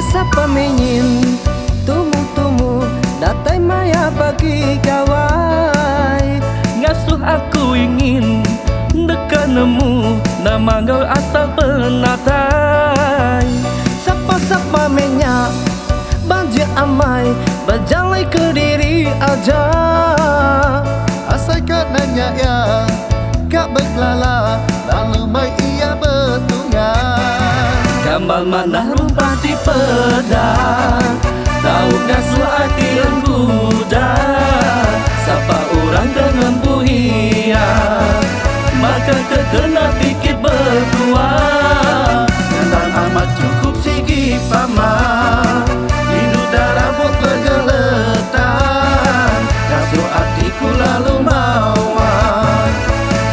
Sapa menyin tumu-tumu datai maya bagi kawai. Ngasuh aku ingin dekanmu nama kau asal penatai. Sapa-sapa menya banjir amai berjalai ke diri aja. Asal kat nanya ya kak berkelala lalu mai ia bertungan. Gambar mana rumpah di pedang, tahu ngasuh hati yang kuda. Sapa orang dengan buhia, maka kekena dikit berdua. Nandang amat cukup sigi pama, hidup darah buat bergeletan. Ngasuh hatiku lalu mawar,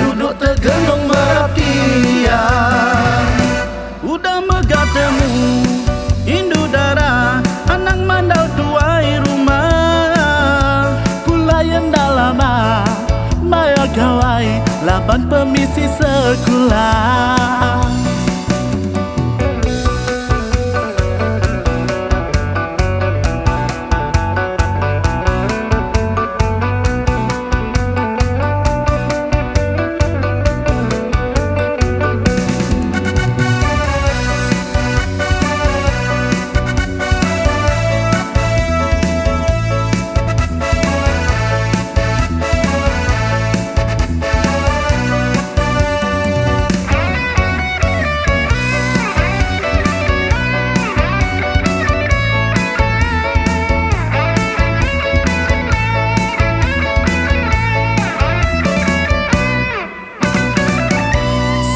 duduk tergenung merhatian. Udah megatemu Hindu darah anang mandau tuai rumah. Pulayan dalama maya kawai laban permisi sekolah.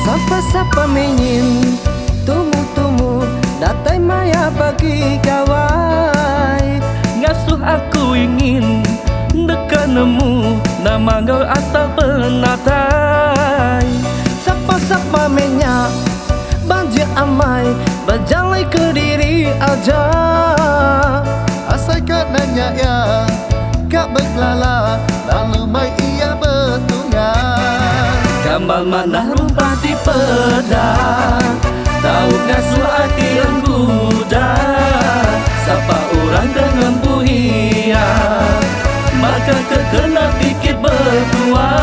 Sapa-sapa menyin tumu-tumu datai maya bagi kawai. Ngasuh aku ingin dekanmu nama kau asal penatai. Sapa-sapa menya banjir amai berjalai ke diri aja. Asal kat nanya ya kak berkelala lalu mai ia bertungan. Gambar mana rumpah di pedang, tahu ngasuh hati yang kuda. Sapa orang dengan buhia, maka kekena dikit berdua.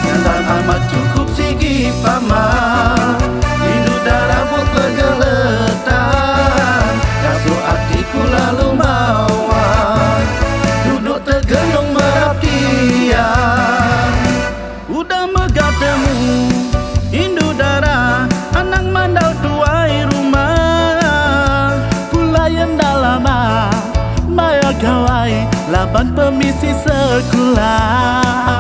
Nandang amat cukup sigi pama, hidup darah buat bergeletan. Ngasuh hatiku lalu mawar, duduk tergenung merhatian. Udah megatemu Hindu darah anang mandau tuai rumah. Pulayan dalama maya kawai laban permisi sekolah.